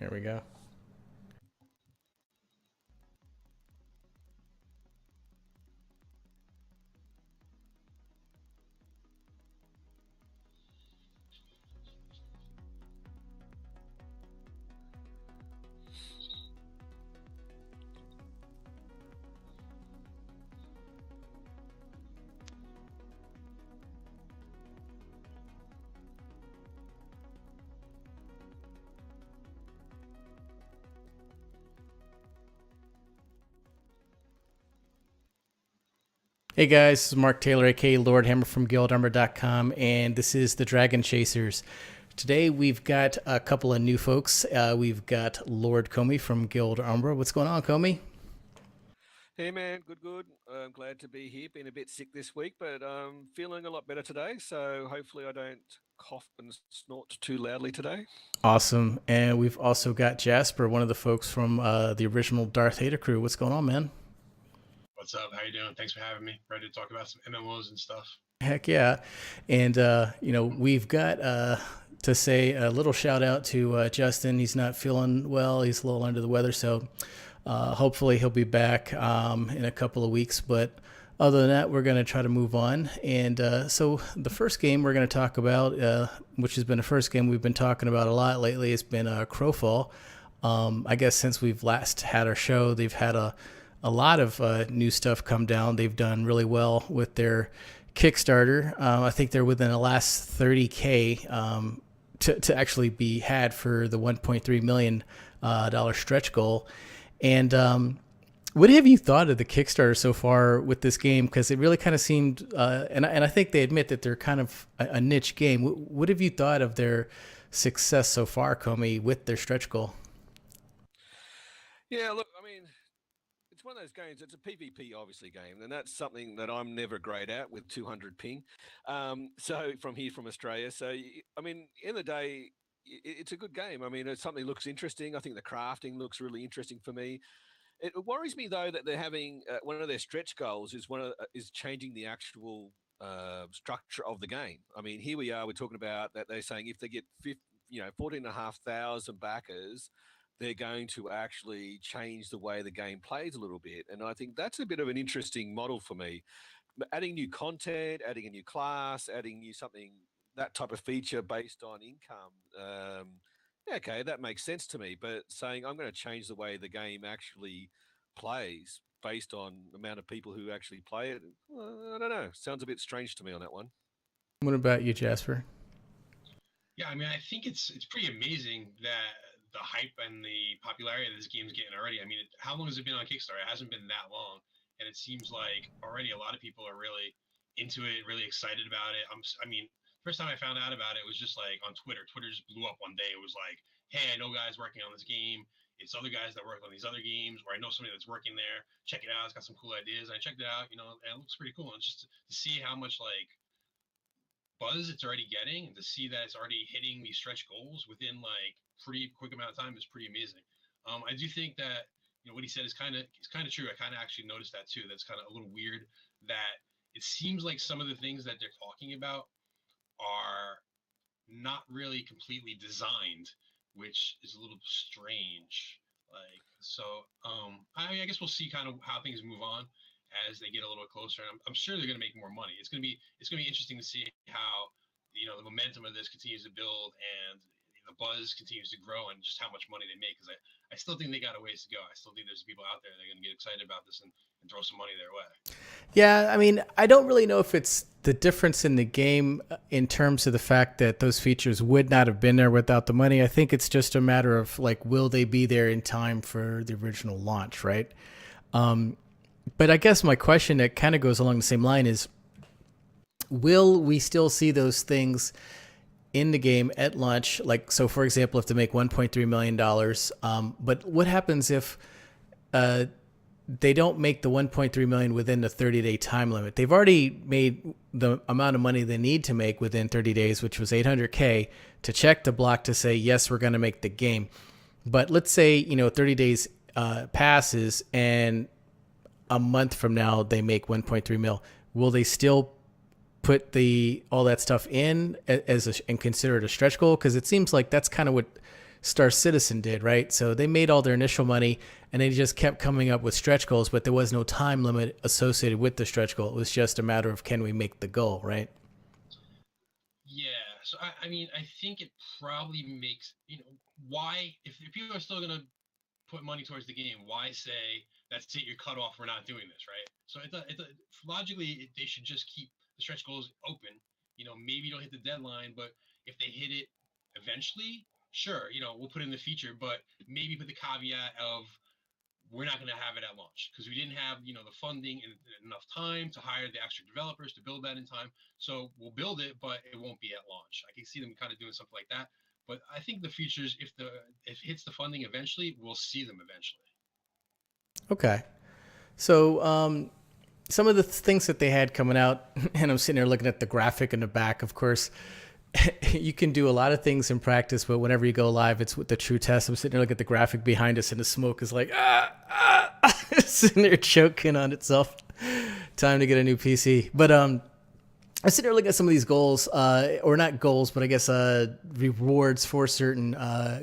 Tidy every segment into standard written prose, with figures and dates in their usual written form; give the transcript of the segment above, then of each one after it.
There we go. Hey guys, this is Mark Taylor, aka Lord Hammer from GuildArmor.com, and this is the Dragon Chasers. Today we've got a couple of new folks. We've got Lord Comey from Guild Umbra. What's going on, Comey? Hey man, good, good. I'm glad to be here. Been a bit sick this week, but feeling a lot better today. So hopefully I don't cough and snort too loudly today. Awesome. And we've also got Jasper, one of the folks from the original Darth Vader crew. What's going on, man? What's up? How you doing? Thanks for having me. Ready to talk about some MMOs and stuff. Heck yeah. And, we've got to say a little shout out to Justin. He's not feeling well, he's a little under the weather. So hopefully he'll be back in a couple of weeks. But other than that, we're going to try to move on. And so the first game we're going to talk about, which has been the first game we've been talking about a lot lately, has been Crowfall. I guess since we've last had our show, they've had a lot of new stuff come down. They've done really well with their Kickstarter. I think they're within the last 30K to actually be had for the $1.3 million stretch goal. And what have you thought of the Kickstarter so far with this game? Because it really kind of seemed, and I think they admit that they're kind of a niche game. What have you thought of their success so far, Comey, with their stretch goal? Yeah, look, I mean, it's one of those games. It's a PvP obviously game, and that's something that I'm never great at with 200 ping. So from here from Australia, so I mean, in the day, it's a good game. I mean, it's something that looks interesting. I think the crafting looks really interesting for me. It worries me though that they're having one of their stretch goals is is changing the actual structure of the game. I mean, here we are. We're talking about that they're saying if they get 14,500 backers, they're going to actually change the way the game plays a little bit. And I think that's a bit of an interesting model for me. Adding new content, adding a new class, adding new something, that type of feature based on income. Yeah, okay, that makes sense to me. But saying I'm going to change the way the game actually plays based on the amount of people who actually play it, I don't know. Sounds a bit strange to me on that one. What about you, Jasper? Yeah, I mean, I think it's pretty amazing that the hype and the popularity that this game's getting already. I mean, how long has it been on Kickstarter? It hasn't been that long, and it seems like already a lot of people are really into it, really excited about it. I mean, first time I found out about it was just like on Twitter. Twitter just blew up one day. It was like, hey, I know guys working on this game. It's other guys that work on these other games, or I know somebody that's working there. Check it out. It's got some cool ideas. And I checked it out, and it looks pretty cool. And just to see how much like buzz it's already getting and to see that it's already hitting these stretch goals within like pretty quick amount of time is pretty amazing. I do think that what he said is kind of true. I kind of actually noticed that too. That's kind of a little weird that it seems like some of the things that they're talking about are not really completely designed, which is a little strange. Like so, I mean, I guess we'll see kind of how things move on as they get a little closer. And I'm sure they're going to make more money. It's going to be interesting to see how the momentum of this continues to build and the buzz continues to grow and just how much money they make. Because I still think they got a ways to go. I still think there's people out there that are going to get excited about this and throw some money their way. Yeah, I mean, I don't really know if it's the difference in the game in terms of the fact that those features would not have been there without the money. I think it's just a matter of like, will they be there in time for the original launch, right? But I guess my question that kind of goes along the same line is, will we still see those things in the game at launch? Like, so for example, if they make $1.3 million, but what happens if they don't make the 1.3 million within the 30-day time limit? They've already made the amount of money they need to make within 30 days, which was 800K, to check the block to say, yes, we're going to make the game. But let's say, 30 days passes and a month from now they make 1.3 mil. Will they still put all that stuff in and consider it a stretch goal? Because it seems like that's kind of what Star Citizen did, right? So they made all their initial money and they just kept coming up with stretch goals, but there was no time limit associated with the stretch goal. It was just a matter of can we make the goal, right? Yeah. So I mean, I think it probably makes why if people are still gonna put money towards the game, why say that's it, you're cut off, we're not doing this, right? So logically they should just keep the stretch goals open. Maybe you don't hit the deadline, but if they hit it eventually, sure, we'll put in the feature, but maybe put the caveat of we're not going to have it at launch because we didn't have the funding and enough time to hire the extra developers to build that in time. So we'll build it, but it won't be at launch. I can see them kind of doing something like that. But I think the features, if it hits the funding eventually, we'll see them eventually. Okay. So some of the things that they had coming out, and I'm sitting there looking at the graphic in the back, of course, you can do a lot of things in practice, but whenever you go live, it's with the true test. I'm sitting there looking at the graphic behind us, and the smoke is like, sitting there choking on itself. Time to get a new PC. But I'm sitting there looking at some of these goals, or not goals, but I guess rewards for certain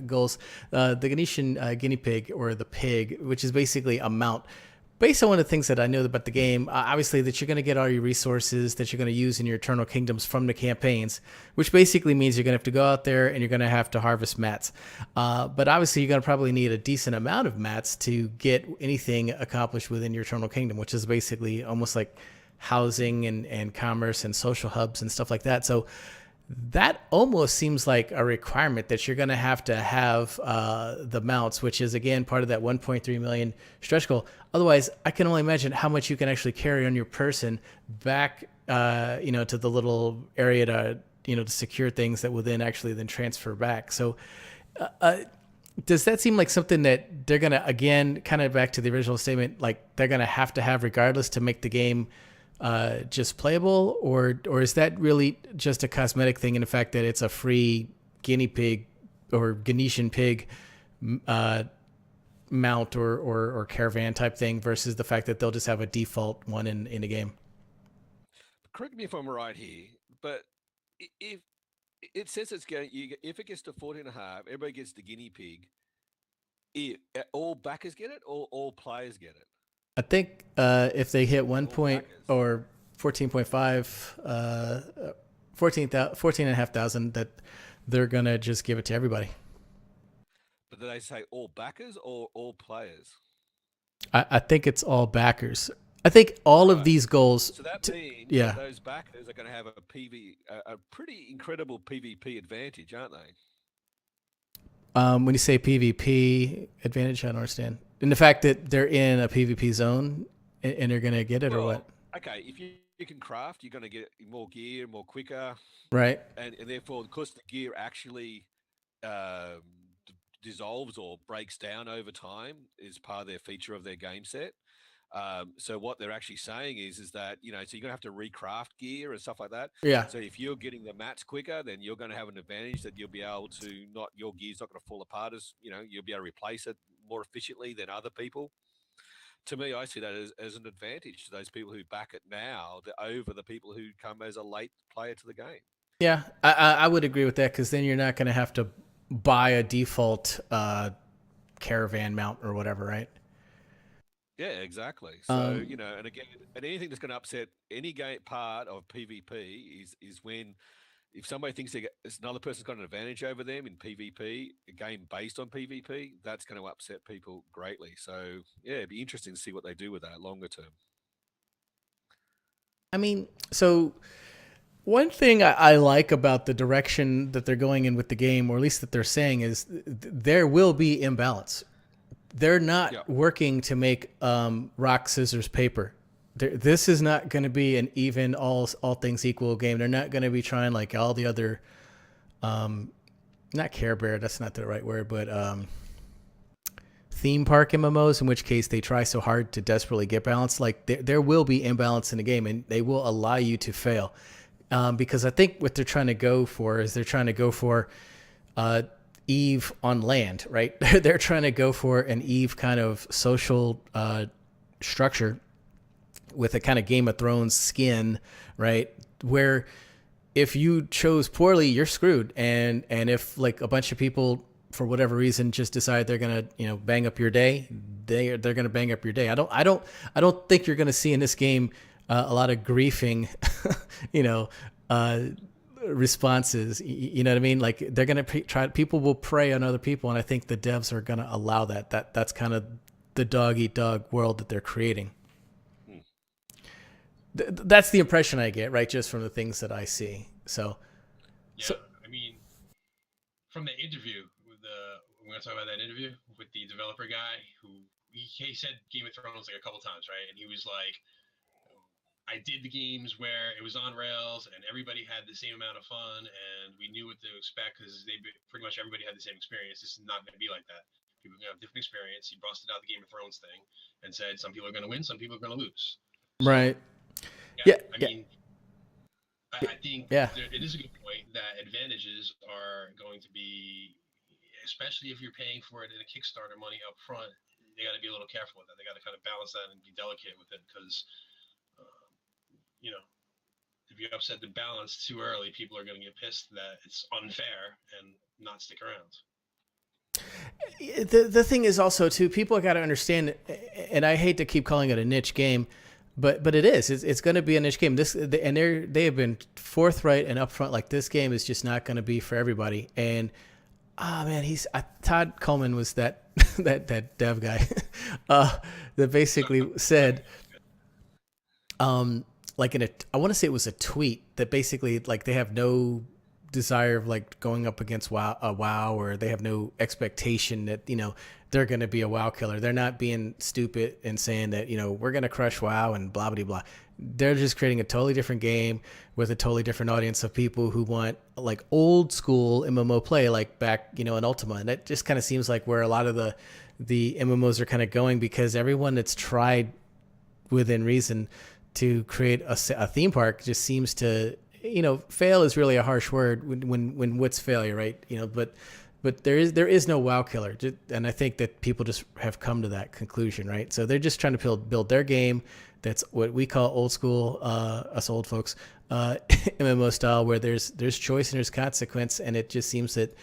goals. The Ganeshan guinea pig, or the pig, which is basically a mount. Based on one of the things that I know about the game, obviously that you're going to get all your resources that you're going to use in your Eternal Kingdoms from the campaigns, which basically means you're going to have to go out there and you're going to have to harvest mats. But obviously you're going to probably need a decent amount of mats to get anything accomplished within your Eternal Kingdom, which is basically almost like housing and commerce and social hubs and stuff like that. So that almost seems like a requirement that you're going to have the mounts, which is, again, part of that 1.3 million stretch goal. Otherwise, I can only imagine how much you can actually carry on your person back, to the little area to secure things that will then actually then transfer back. So does that seem like something that they're going to, again, kind of back to the original statement, like they're going to have regardless to make the game just playable, or is that really just a cosmetic thing in the fact that it's a free guinea pig or Ganeshan pig mount or caravan type thing versus the fact that they'll just have a default one in the game? Correct me if I'm right here, but if it says it's going, if it gets to 14.5, everybody gets the guinea pig. All backers get it, or all players get it? I think if they hit 1 point or 14.5, 14,500, that they're going to just give it to everybody. But do they say all backers or all players? I think it's all backers. I think all of these goals. So that means those backers are going to have a pretty incredible PvP advantage, aren't they? When you say PvP advantage, I don't understand. And the fact that they're in a PvP zone and they're going to get it, or what? Okay, if you can craft, you're going to get more gear more quicker. Right. And therefore, because the gear actually dissolves or breaks down over time is part of their feature of their game set. So what they're actually saying is that, so you're going to have to recraft gear and stuff like that. Yeah. So if you're getting the mats quicker, then you're going to have an advantage that you'll be able to your gear's not going to fall apart you'll be able to replace it more efficiently than other people. To me, I see that as an advantage to those people who back it now over the people who come as a late player to the game. Yeah, I would agree with that, because then you're not going to have to buy a default caravan mount or whatever, right? Yeah, exactly. So, and again, anything that's going to upset any game part of PvP is when, if somebody thinks another person's got an advantage over them in PvP, a game based on PvP, that's going to upset people greatly. So, yeah, it'd be interesting to see what they do with that longer term. I mean, so one thing I like about the direction that they're going in with the game, or at least that they're saying, is there will be imbalance. They're not working to make rock, scissors, paper. This is not going to be an even all things equal game. They're not going to be trying like all the other, not Care Bear, that's not the right word, but theme park MMOs, in which case they try so hard to desperately get balance. Like there will be imbalance in the game, and they will allow you to fail. Because I think what they're trying to go for is Eve on land, right? They're trying to go for an Eve kind of social structure with a kind of Game of Thrones skin, right? Where if you chose poorly, you're screwed. And if like a bunch of people for whatever reason just decide they're gonna bang up your day, they're gonna bang up your day. I don't think you're gonna see in this game a lot of griefing, you know, uh, responses. You know what I mean? Like they're gonna try. People will prey on other people, and I think the devs are gonna allow that. That's kind of the dog eat dog world that they're creating. Hmm. That's the impression I get, right? Just from the things that I see. So, Yeah, I mean, from the interview with we're gonna talk about that interview with the developer guy who he said Game of Thrones like a couple times, right? And he was like, I did the games where it was on rails and everybody had the same amount of fun and we knew what to expect because pretty much everybody had the same experience. This is not going to be like that. People are going to have different experience. He busted out the Game of Thrones thing and said some people are going to win, some people are going to lose. So, right. yeah. I Yeah. mean, I think Yeah. it is a good point that advantages are going to be, especially if you're paying for it in a Kickstarter money up front, they got to be a little careful with that. They got to kind of balance that and be delicate with it because you know, if you upset the balance too early, people are going to get pissed that it's unfair and not stick around. The thing is also too, people got to understand, and I hate to keep calling it a niche game, but it is. It's going to be a niche game. They have been forthright and upfront. Like this game is just not going to be for everybody. And man, Todd Coleman was that that dev guy that basically said, like I want to say it was a tweet that basically like they have no desire of like going up against WoW, or they have no expectation that they're going to be a WoW killer. They're not being stupid and saying that we're going to crush WoW and blah blah blah. They're just creating a totally different game with a totally different audience of people who want like old school MMO play, like back in Ultima, and that just kind of seems like where a lot of the MMOs are kind of going, because everyone that's tried within reason to create a theme park just seems to fail is really a harsh word when what's failure, right? But there is no WoW killer, and I think that people just have come to that conclusion, right? So they're just trying to build their game that's what we call old school, us old folks, MMO style, where there's choice and there's consequence, and it just seems that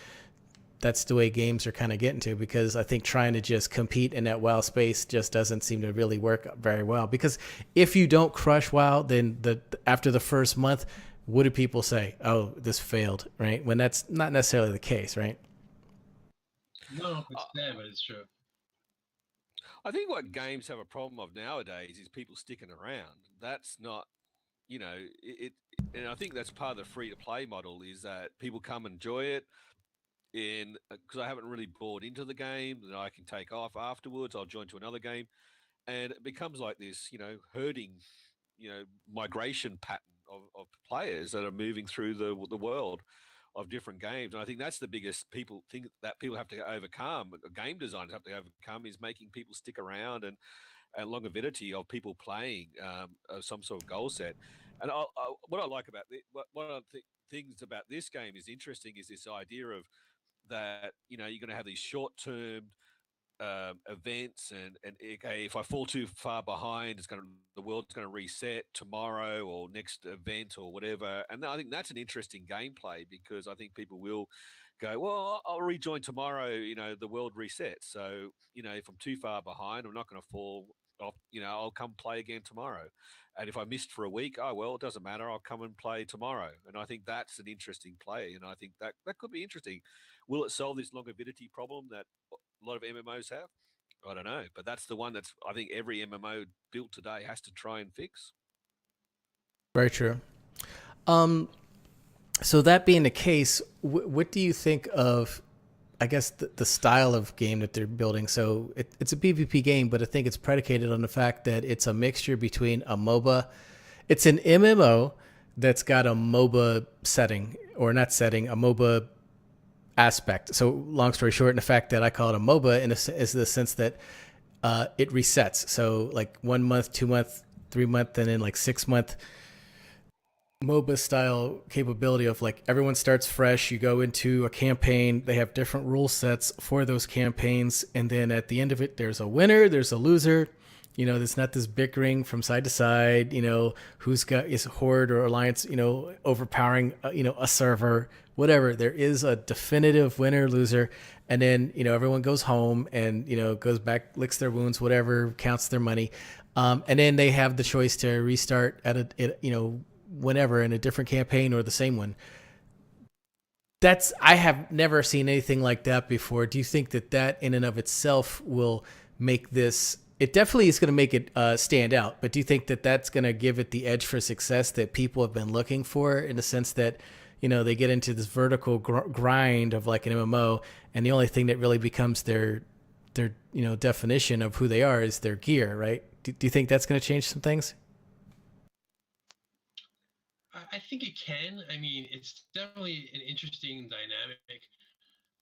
that's the way games are kind of getting to, because I think trying to just compete in that WoW space just doesn't seem to really work very well. Because if you don't crush WoW, then after the first month, what do people say? Oh, this failed, right? When that's not necessarily the case, right? No, it's sad, but it's true. I think what games have a problem of nowadays is people sticking around. That's not, and I think that's part of the free to play model, is that people come and enjoy it. Because I haven't really bought into the game, then I can take off afterwards. I'll join to another game, and it becomes like this, herding, migration pattern of players that are moving through the world of different games. And I think that's the biggest thing that people have to overcome. Game designers have to overcome, is making people stick around, and longevity of people playing some sort of goal set. And what I like about one of the things about this game is interesting is this idea of that you're going to have these short-term events, and okay, if I fall too far behind, the world's going to reset tomorrow or next event or whatever. And I think that's an interesting gameplay, because I think people will go, well, I'll rejoin tomorrow. The world resets, so if I'm too far behind, I'm not going to fall off. I'll come play again tomorrow. And if I missed for a week, oh well, it doesn't matter. I'll come and play tomorrow. And I think that's an interesting play, and I think that could be interesting. Will it solve this longevity problem that a lot of MMOs have? I don't know, but that's the one that's I think every MMO built today has to try and fix. Very true. So that being the case, what do you think of, I guess, the style of game that they're building? So it's a PvP game, but I think it's predicated on the fact that it's a mixture between a MOBA. It's an MMO that's got a MOBA setting, or not setting, a MOBA aspect. So long story short, in the fact that I call it a MOBA is the sense that it resets. So like 1 month, 2 month, 3 month, and then like 6 month MOBA style capability of like everyone starts fresh. You go into a campaign. They have different rule sets for those campaigns. And then at the end of it, there's a winner, there's a loser. There's not this bickering from side to side, who's got is Horde or Alliance, overpowering, a server whatever. There is a definitive winner loser, and then everyone goes home and goes back, licks their wounds, whatever, counts their money, and then they have the choice to restart at whenever in a different campaign or the same one. I have never seen anything like that before. Do you think that in and of itself will make this? It definitely is going to make it stand out. But do you think that that's going to give it the edge for success that people have been looking for, in the sense that they get into this vertical grind of like an MMO, and the only thing that really becomes their definition of who they are is their gear, right? Do you think that's going to change some things? I think it can. I mean, it's definitely an interesting dynamic.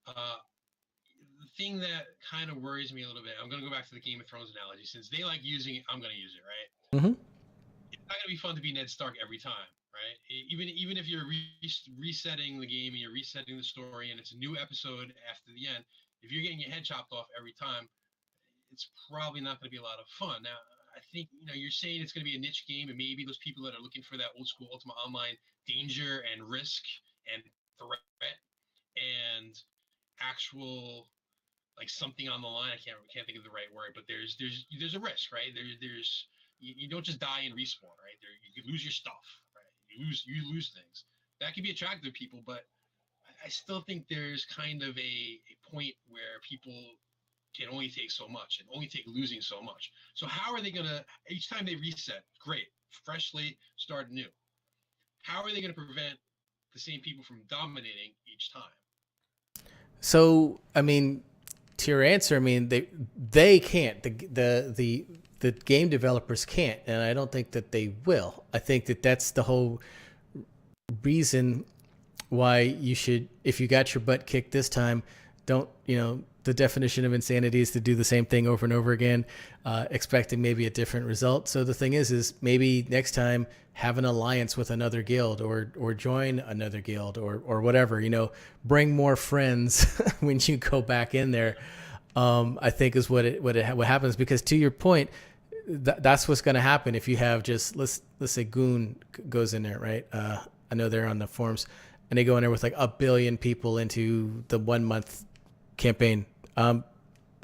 The thing that kind of worries me a little bit, I'm going to go back to the Game of Thrones analogy. Since they like using it, I'm going to use it, right? Mm-hmm. It's not going to be fun to be Ned Stark every time, right? Even if you're resetting the game and you're resetting the story and it's a new episode after the end, if you're getting your head chopped off every time, it's probably not going to be a lot of fun. Now, I think you're saying it's going to be a niche game, and maybe those people that are looking for that old school Ultima Online danger and risk and threat and actual like something on the line. I can't think of the right word, but there's a risk, right? There's you don't just die and respawn, right? There you lose your stuff, right? You lose things. That can be attractive to people, but I still think there's kind of a point where people can only take so much and only take losing so much. So how are they gonna each time they reset? Great, freshly start new. How are they gonna prevent the same people from dominating each time? So, I mean, to your answer, I mean they can't. The game developers can't, and I don't think that they will. I think that that's the whole reason why you should, if you got your butt kicked this time, don't the definition of insanity is to do the same thing over and over again, expecting maybe a different result. So the thing is maybe next time have an alliance with another guild, or join another guild, or whatever. Bring more friends when you go back in there. I think is what happens, because to your point, that's what's going to happen if you have just let's say Goon goes in there, right? I know they're on the forums, and they go in there with like 1 billion people into the 1 month campaign.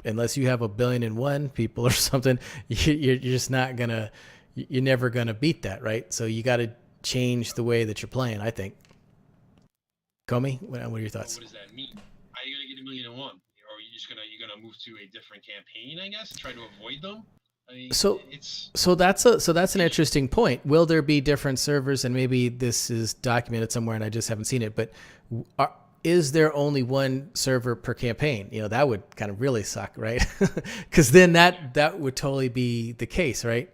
Unless you have 1 billion and 1 people or something, you're just not gonna, you're never gonna beat that, right? So you got to change the way that you're playing, I think. Comey, what are your Well, thoughts? what does that mean? How are you gonna get 1,000,001? Or are you just gonna move to a different campaign? I guess try to avoid them. I mean, So it's that's an interesting point. Will there be different servers? And maybe this is documented somewhere, and I just haven't seen it. But are, is there only one server per campaign? That would kind of really suck, right? Because then that would totally be the case, right?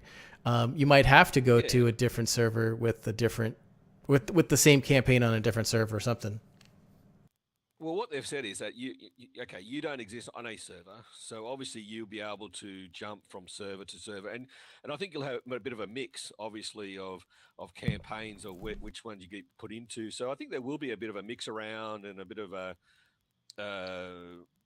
You might have to go Yeah. to a different server with a different with the same campaign on a different server or something. Well, what they've said is that okay, you don't exist on a server, so obviously you'll be able to jump from server to server, and I think you'll have a bit of a mix, obviously, of campaigns or which ones you get put into. So I think there will be a bit of a mix around and a bit of a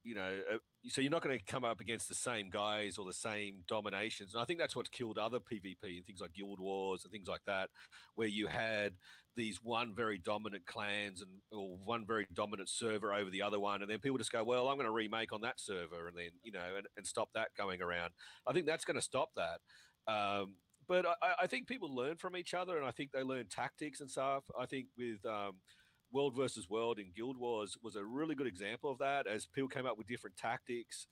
you know, so you're not going to come up against the same guys or the same dominations. And I think that's what's killed other PvP and things like Guild Wars and things like that, where you had these one very dominant clans and or one very dominant server over the other one, and then people just go, "Well, I'm going to remake on that server," and then and stop that going around. I think that's going to stop that. But I think people learn from each other, and I think they learn tactics and stuff. I think with World versus World in Guild Wars was a really good example of that. As people came up with different tactics,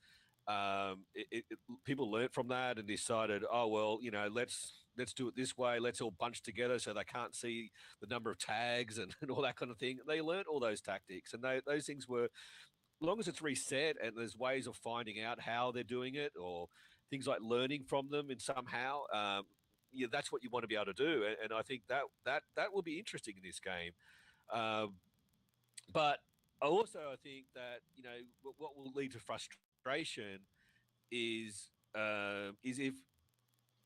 people learned from that and decided, oh well, let's do it this way. Let's all bunch together so they can't see the number of tags and all that kind of thing. They learned all those tactics, and those things were, as long as it's reset and there's ways of finding out how they're doing it or things like learning from them in somehow. Yeah, that's what you want to be able to do, and I think that will be interesting in this game. Um, but I think that what will lead to frustration is if,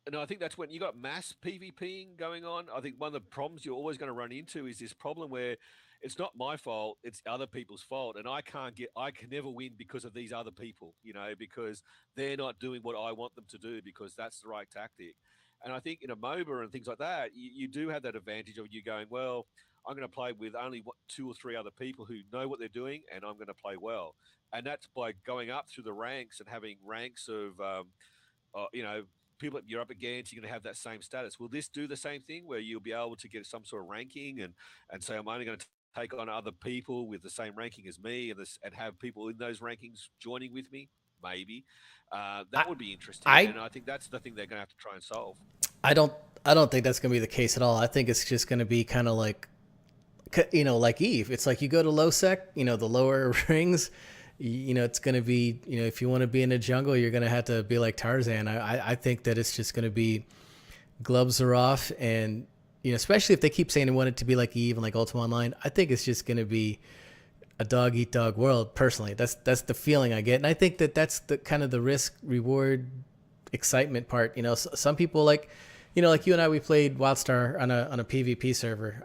and I think that's when you got mass PvPing going on. I think one of the problems you're always going to run into is this problem where it's not my fault, it's other people's fault, and I can never win because of these other people, because they're not doing what I want them to do because that's the right tactic. And I think in a MOBA and things like that, you do have that advantage of you going, well, I'm going to play with only two or three other people who know what they're doing, and I'm going to play well. And that's by going up through the ranks and having ranks of, you know, people that you're up against. You're going to have that same status. Will this do the same thing where you'll be able to get some sort of ranking and say I'm only going to take on other people with the same ranking as me and have people in those rankings joining with me? Maybe that I, would be interesting, I, and I think that's the thing they're going to have to try and solve. I don't, I don't think that's going to be the case at all. I think it's just going to be kind of like, like Eve. It's like you go to low sec, the lower rings. It's going to be, if you want to be in the jungle, you're going to have to be like Tarzan. I think that it's just going to be gloves are off, and especially if they keep saying they want it to be like Eve and like Ultima Online. I think it's just going to be a dog eat dog world. Personally, that's the feeling I get, and I think that that's the kind of the risk reward excitement part. Some people like, like you and I, we played WildStar on a PvP server.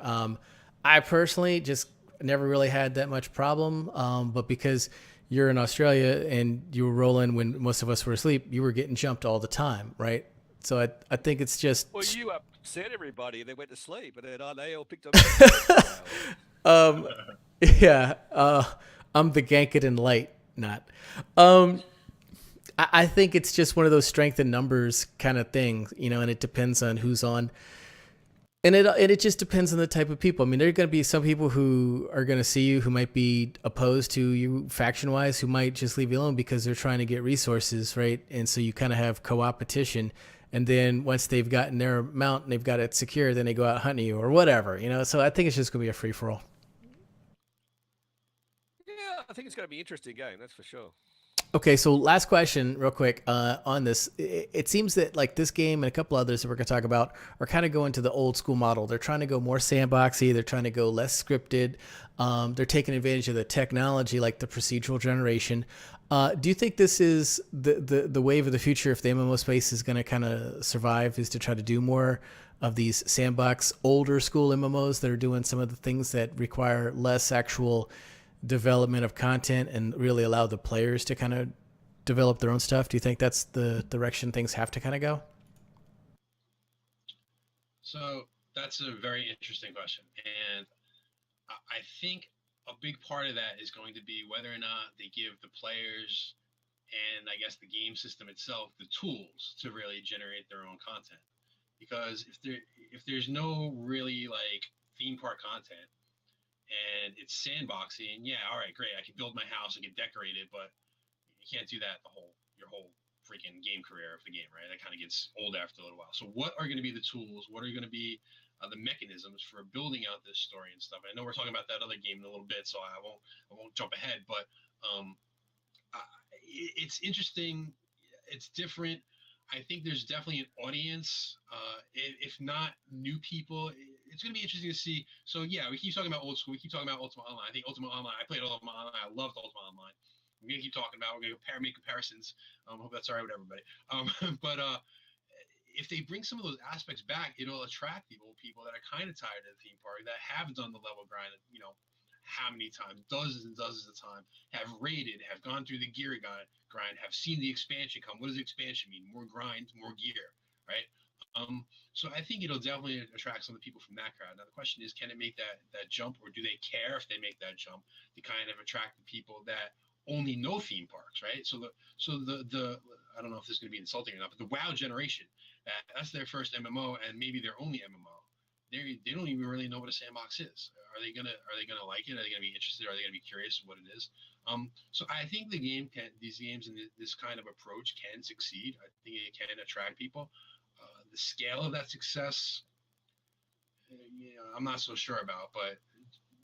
I personally just never really had that much problem, but because you're in Australia and you were rolling when most of us were asleep, you were getting jumped all the time, right? So I think it's just Well, you upset everybody. They went to sleep, and then they all picked up you for 4 hours. um, yeah, I'm the gank it in light, not. Um, I think it's just one of those strength in numbers kind of things, and it depends on who's on. And it just depends on the type of people. I mean, there are going to be some people who are going to see you who might be opposed to you faction wise, who might just leave you alone because they're trying to get resources, right? And so you kind of have co-opetition. And then once they've gotten their mount and they've got it secure, then they go out hunting you or whatever, So I think it's just going to be a free for all. Yeah, I think it's going to be an interesting game. That's for sure. Okay, so last question, real quick, on this. It seems that like this game and a couple others that we're going to talk about are kind of going to the old school model. They're trying to go more sandboxy. They're trying to go less scripted. They're taking advantage of the technology, like the procedural generation. Do you think this is the wave of the future if the MMO space is going to kind of survive? Is to try to do more of these sandbox, older school MMOs that are doing some of the things that require less actual development of content and really allow the players to kind of develop their own stuff? Do you think that's the direction things have to kind of go? So that's a very interesting question, and I think a big part of that is going to be whether or not they give the players and I guess the game system itself the tools to really generate their own content. Because if there's no really like theme park content and it's sandboxy, and yeah, all right, great, I can build my house, I can decorate it, but you can't do that your whole freaking game career of the game, right? That kind of gets old after a little while. So what are going to be the tools? What are going to be the mechanisms for building out this story and stuff? I know we're talking about that other game in a little bit, so I won't jump ahead, but um, it's interesting. It's different. I think there's definitely an audience, if not new people. It's going to be interesting to see. So yeah, we keep talking about old school. We keep talking about Ultima Online. I think Ultima Online. I played Ultima Online. I loved Ultima Online. We're going to keep talking about. We're going to make comparisons. Hope that's all right with everybody. But if they bring some of those aspects back, it'll attract people that are kind of tired of the theme park, that have done the level grind, how many times, dozens and dozens of times, have raided, have gone through the gear grind, have seen the expansion come. What does expansion mean? More grind, more gear, right? So I think it'll definitely attract some of the people from that crowd. Now the question is, can it make that jump, or do they care if they make that jump to kind of attract the people that only know theme parks, right? So the I don't know if this is going to be insulting or not, but the WoW generation, that's their first MMO and maybe their only MMO. They don't even really know what a sandbox is. Are they gonna like it? Are they gonna be interested? Are they gonna be curious what it is? So I think these games and this kind of approach can succeed. I think it can attract people. The scale of that success, I'm not so sure about. But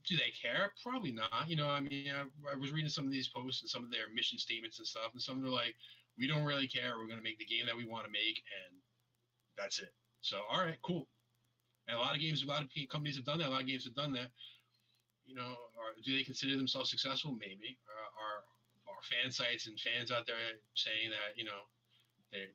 do they care? Probably not. I mean, I was reading some of these posts and some of their mission statements and stuff, and some of them are like, "We don't really care. We're gonna make the game that we want to make, and that's it." So, all right, cool. And a lot of companies have done that. A lot of games have done that. Do they consider themselves successful? Maybe. Are fan sites and fans out there saying that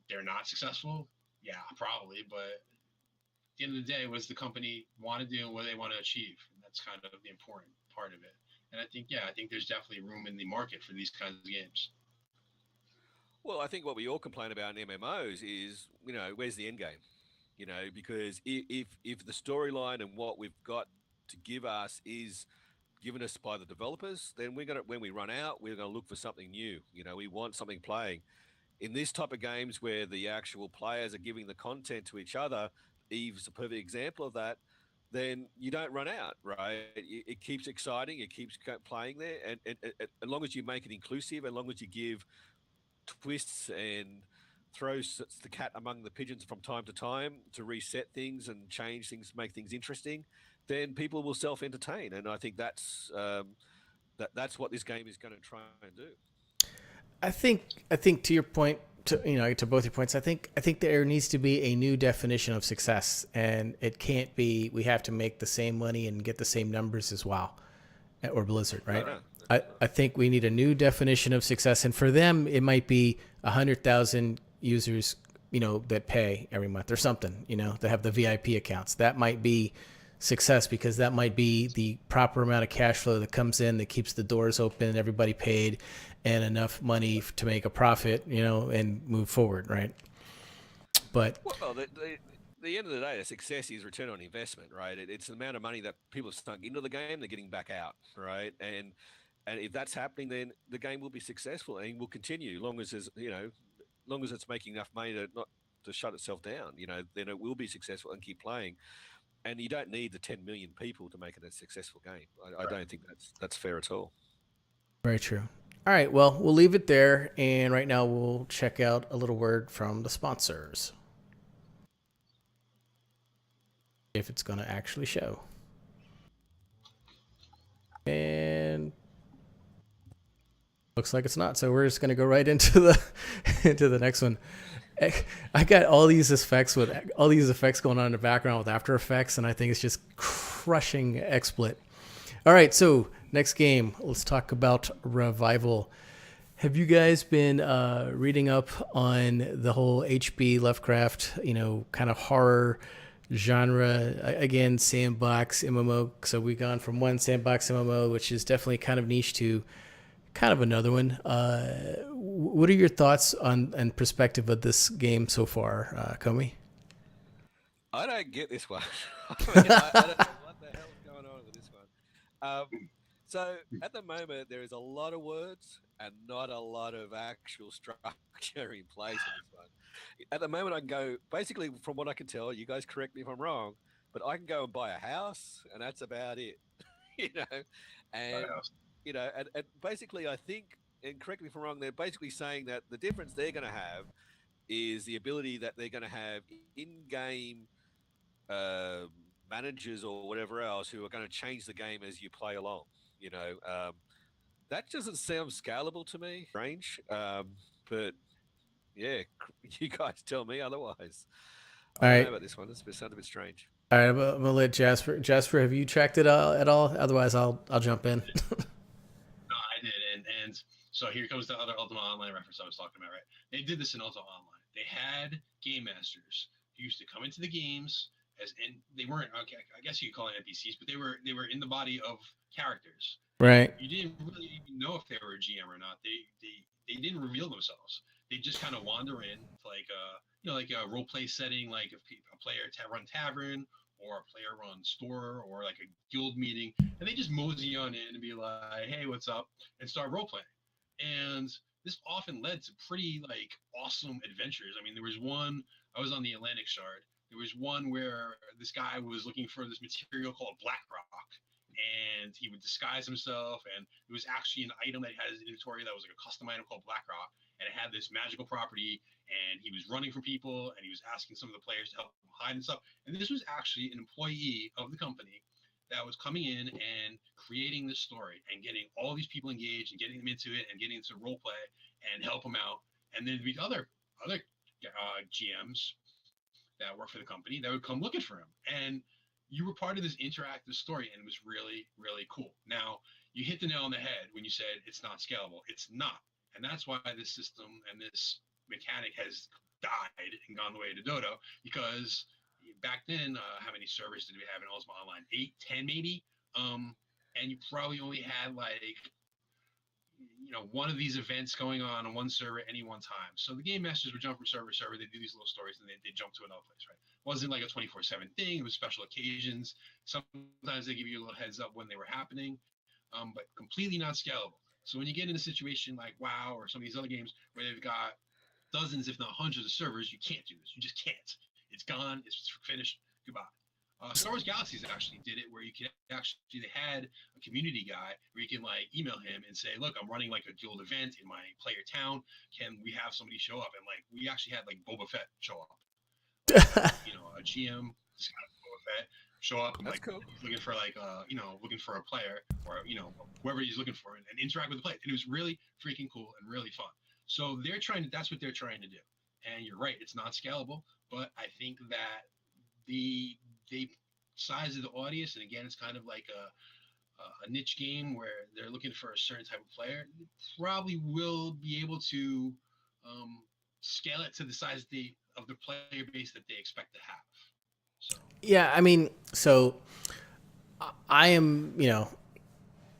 they're not successful? Yeah, probably. But at the end of the day, what does the company want to do and what do they want to achieve? And that's kind of the important part of it. And I think there's definitely room in the market for these kinds of games. Well, I think what we all complain about in MMOs is, where's the end game? Because if the storyline and what we've got to give us is given us by the developers, then we're gonna when we run out, we're gonna look for something new. We want something playing. In this type of games where the actual players are giving the content to each other, Eve's a perfect example of that. Then you don't run out, right? It keeps exciting. It keeps playing there, and as long as you make it inclusive, as long as you give twists and throws the cat among the pigeons from time to time to reset things and change things, make things interesting, then people will self entertain, and I think that's what this game is going to try and do. I think to your point, to both your points, I think there needs to be a new definition of success, and it can't be we have to make the same money and get the same numbers as WoW or Blizzard, No, right? no, I think we need a new definition of success, and for them, it might be 100,000 users, that pay every month or something, that have the VIP accounts. That might be success because that might be the proper amount of cash flow that comes in that keeps the doors open, everybody paid, and enough money to make a profit, and move forward, right? But well, the end of the day, the success is return on investment, right? It's the amount of money that people have sunk into the game, they're getting back out, right? And if that's happening, then the game will be successful and will continue, long as long as it's making enough money to not to shut itself down. Then it will be successful and keep playing. And you don't need the 10 million people to make it a successful game. I Right. don't think that's fair at all. very true. All right, well, we'll leave it there, and right now we'll check out a little word from the sponsors, if it's going to actually show. And looks like it's not. So we're just gonna go right into the into the next one. I got all these effects going on in the background with After Effects, and I think it's just crushing XSplit. All right, so next game, let's talk about Revival. Have you guys been reading up on the whole H.P. Lovecraft, kind of horror genre? Again, sandbox MMO. So we've gone from one sandbox MMO, which is definitely kind of niche, to kind of another one. What are your thoughts on and perspective of this game so far, Comey? I don't get this one. I don't know what the hell's going on with this one. So at the moment, there is a lot of words and not a lot of actual structure in place in this one. At the moment, I can go basically from what I can tell. You guys correct me if I'm wrong, but I can go and buy a house, and that's about it. you know, and and basically, I think, and correct me if I'm wrong, they're basically saying that the difference they're going to have is the ability that they're going to have in-game uh, managers or whatever else who are going to change the game as you play along. You know, that doesn't sound scalable to me. Strange, but yeah, you guys tell me otherwise. I All don't know right. about this one. It's sound a bit strange. All right, I'm gonna let Jasper. Jasper, have you tracked it at all? Otherwise, I'll jump in. No, I did, and so here comes the other Ultima Online reference I was talking about. Right, they did this in Ultima Online. They had game masters who used to come into the games as, and they weren't, okay, I guess you could call it NPCs, but they were in the body of characters, and Right. you didn't really even know if they were a GM or not. They didn't reveal themselves. They just kind of wander in to like like a role play setting, like a player run tavern or a player run store or like a guild meeting, and they just mosey on in and be like, "Hey, what's up?" and start role playing. And this often led to pretty like awesome adventures. I mean, there was one I was on the Atlantic Shard. There was one where this guy was looking for this material called black rock, and he would disguise himself. And it was actually an item that had his inventory that was like a custom item called black rock, and it had this magical property. And he was running from people, and he was asking some of the players to help him hide and stuff. And this was actually an employee of the company that was coming in and creating this story and getting all these people engaged and getting them into it and getting into role play and help them out. And then there'd be other GMs that work for the company that would come looking for him. And you were part of this interactive story, and it was really, really cool. Now, you hit the nail on the head when you said it's not scalable. It's not. And that's why this system and this mechanic has died and gone the way to Dodo, because back then, how many servers did we have in Ultima Online? 8, 10 maybe? And you probably only had like one of these events going on one server at any one time. So the game masters would jump from server to server. They do these little stories and they jump to another place, right? It wasn't like a 24/7 thing. It was special occasions. Sometimes they give you a little heads up when they were happening, but completely not scalable. So when you get in a situation like WoW or some of these other games where they've got dozens, if not hundreds of servers, you can't do this. You just can't. It's gone. It's finished. Goodbye. Star Wars Galaxies actually did it where you could actually, they had a community guy where you can like email him and say, look, I'm running like a guild event in my player town. Can we have somebody show up? And like, we actually had like Boba Fett show up. A GM, this guy Boba Fett show up and That's like cool. looking for like, looking for a player or, whoever he's looking for and interact with the player. And it was really freaking cool and really fun. So that's what they're trying to do. And you're right, it's not scalable, but I think that the size of the audience, and again, it's kind of like a niche game where they're looking for a certain type of player, probably will be able to scale it to the size of the player base that they expect to have. So. Yeah, I mean, so I am,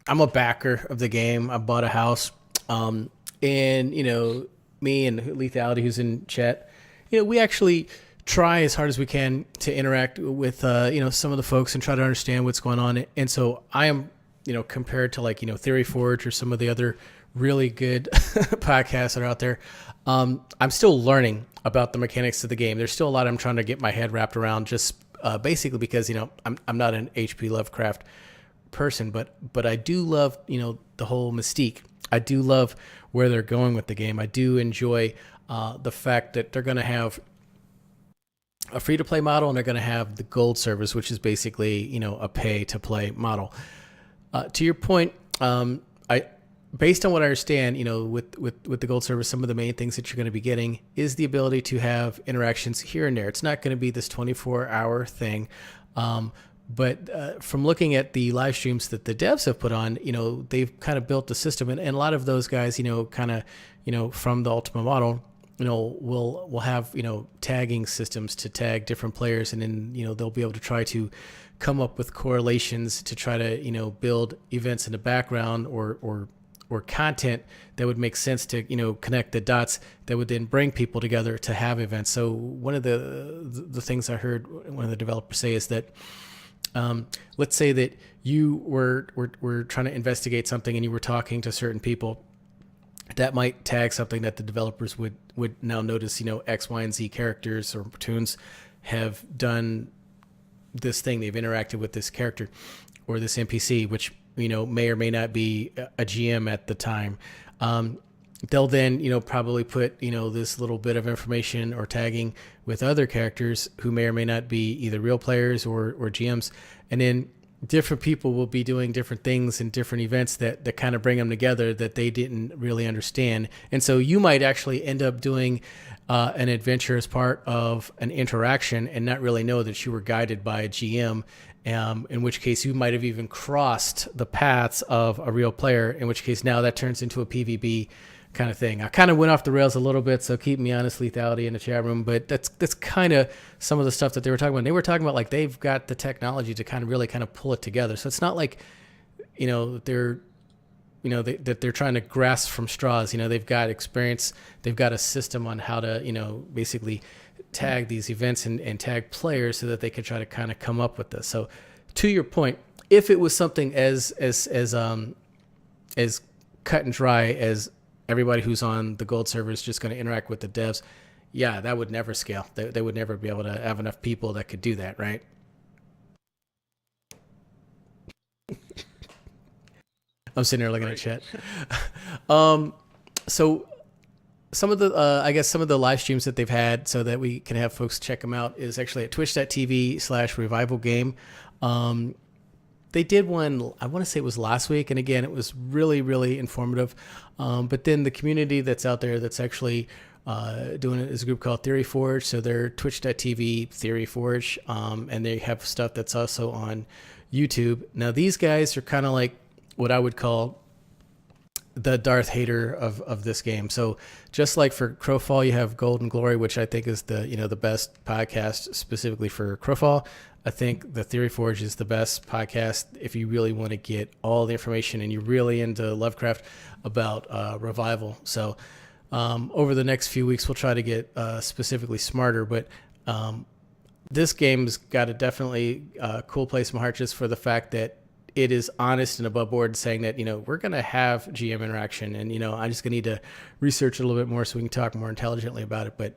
I'm a backer of the game. I bought a house, and me and Lethality, who's in chat, we actually try as hard as we can to interact with some of the folks and try to understand what's going on. And so I am, compared to like Theory Forge or some of the other really good podcasts that are out there, I'm still learning about the mechanics of the game. There's still a lot I'm trying to get my head wrapped around, just basically because I'm not an HP Lovecraft person, but I do love the whole mystique. I do love where they're going with the game. I do enjoy the fact that they're going to have a free-to-play model, and they're going to have the gold service, which is basically, a pay-to-play model. To your point, based on what I understand, with the gold service, some of the main things that you're going to be getting is the ability to have interactions here and there. It's not going to be this 24-hour thing. But from looking at the live streams that the devs have put on, they've kind of built the system, and a lot of those guys, from the Ultima model, we'll have, tagging systems to tag different players, and then, they'll be able to try to come up with correlations to try to, build events in the background or content that would make sense to, connect the dots that would then bring people together to have events. So one of the things I heard one of the developers say is that, let's say that you were trying to investigate something and you were talking to certain people that might tag something that the developers would now notice, X, Y, and Z characters or platoons have done this thing. They've interacted with this character or this NPC, which, may or may not be a GM at the time. They'll then, probably put, this little bit of information or tagging with other characters who may or may not be either real players or GMs. And then different people will be doing different things in different events that kind of bring them together that they didn't really understand. And so you might actually end up doing an adventure as part of an interaction and not really know that you were guided by a GM, in which case you might have even crossed the paths of a real player, in which case now that turns into a PvP kind of thing. I kind of went off the rails a little bit, so keep me honest, Lethality, in the chat room, but that's kind of some of the stuff that they were talking about. They were talking about like they've got the technology to kind of really kind of pull it together. So it's not like, they're trying to grasp from straws. They've got experience, they've got a system on how to, basically tag these events and tag players so that they can try to kind of come up with this. So to your point, if it was something as cut and dry as everybody who's on the gold server is just going to interact with the devs, yeah, that would never scale. They would never be able to have enough people that could do that, right? I'm sitting there looking at chat. So some of the live streams that they've had so that we can have folks check them out is actually at twitch.tv/revival game. They did one, I want to say it was last week. And again, it was really, really informative. But then the community that's out there that's actually doing it is a group called Theory Forge. So they're twitch.tv Theory Forge. And they have stuff that's also on YouTube. Now, these guys are kind of like what I would call the Darth Hater of this game. So just like for Crowfall, you have Golden Glory, which I think is the best podcast specifically for Crowfall. I think the Theory Forge is the best podcast if you really want to get all the information and you're really into Lovecraft about revival. So over the next few weeks, we'll try to get specifically smarter, but this game's got a definitely cool place in my heart just for the fact that it is honest and above board saying that, we're going to have GM interaction and, I'm just going to need to research it a little bit more so we can talk more intelligently about it. But,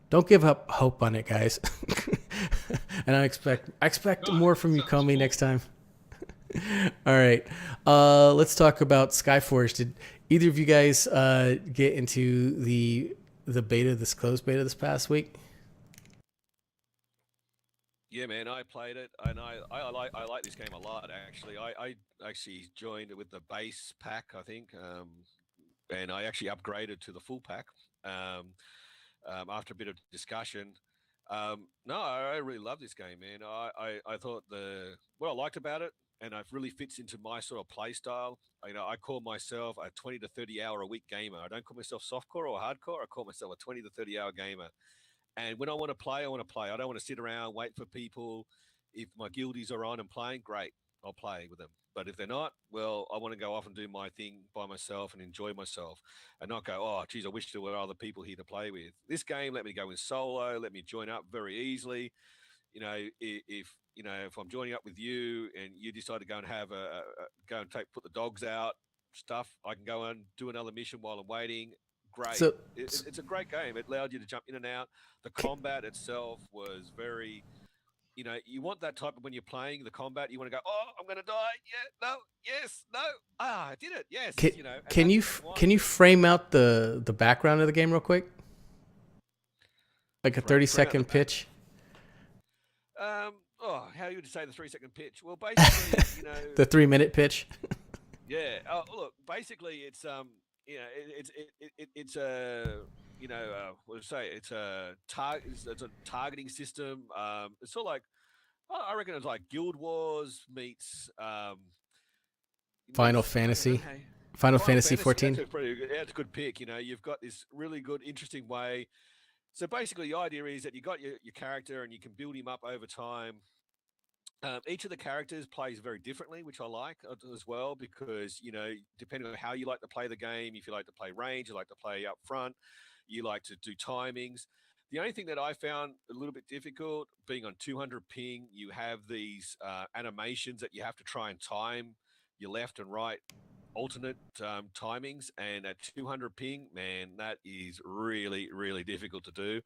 don't give up hope on it, guys. And I expect more from you, Comey, cool next time. All right. Let's talk about Skyforge. Did either of you guys get into the beta, this closed beta this past week? Yeah, man, I played it, and I like this game a lot. Actually, I actually joined it with the base pack, I think, and I actually upgraded to the full pack after a bit of discussion. No, I really love this game, man. I thought what I liked about it, and it really fits into my sort of play style. I call myself a 20 to 30 hour a week gamer. I don't call myself softcore or hardcore. I call myself a 20 to 30 hour gamer. And when I want to play, I want to play. I don't want to sit around, wait for people. If my guildies are on and playing, great, I'll play with them. But if they're not, well, I want to go off and do my thing by myself and enjoy myself and not go, oh, geez, I wish there were other people here to play with. This game let me go in solo, let me join up very easily. If I'm joining up with you and you decide to go and put the dogs out, stuff, I can go and do another mission while I'm waiting. Great. So, it's a great game. It allowed you to jump in and out. The combat itself was very, you want that type of when you're playing the combat, you want to go, oh, I'm going to die. Yeah, no, yes, no. I did it. Yes. Can you frame out the background of the game real quick? Like a 30-second pitch? How you would say the 3-second pitch? Well, basically, the 3-minute pitch. Yeah. Oh, look, basically it's it's a it's a targeting system. It's sort of like I reckon it's like Guild Wars meets Final Fantasy 14. It's a good pick. You've got this really good, interesting way. So basically, the idea is that you got your character and you can build him up over time. Each of the characters plays very differently, which I like as well, because, depending on how you like to play the game, if you like to play range, you like to play up front, you like to do timings. The only thing that I found a little bit difficult, being on 200 ping, you have these animations that you have to try and time your left and right alternate timings. And at 200 ping, man, that is really, really difficult to do.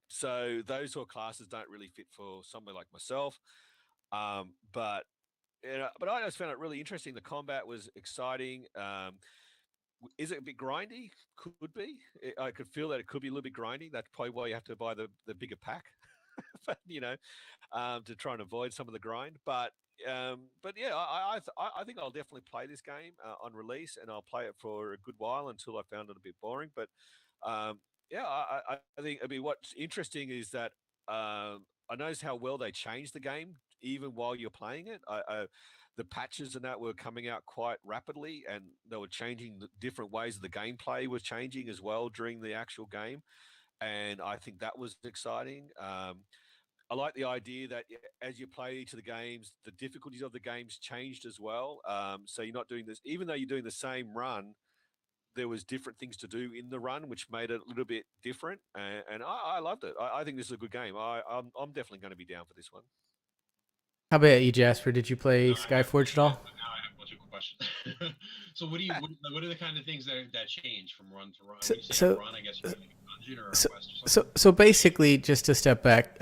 So those sort of classes don't really fit for somebody like myself. But I just found it really interesting. The combat was exciting. Is it a bit grindy? Could be. I could feel that it could be a little bit grindy. That's probably why you have to buy the bigger pack, to try and avoid some of the grind. But yeah, I think I'll definitely play this game on release, and I'll play it for a good while until I found it a bit boring. But yeah, I think, what's interesting is that I noticed how well they changed the game even while you're playing it. The patches and that were coming out quite rapidly, and they were changing the different ways of the gameplay was changing as well during the actual game. And I think that was exciting. I like the idea that as you play each of the games, the difficulties of the games changed as well. So you're not doing this, even though you're doing the same run, there was different things to do in the run, which made it a little bit different. And I loved it. I think this is a good game. I'm definitely going to be down for this one. How about you, Jasper? Did you play Skyforge at all? Now I have a bunch of questions. So what are the kind of things that change from run to run? Run, I guess you're doing a dungeon or a quest or something. So basically, just to step back,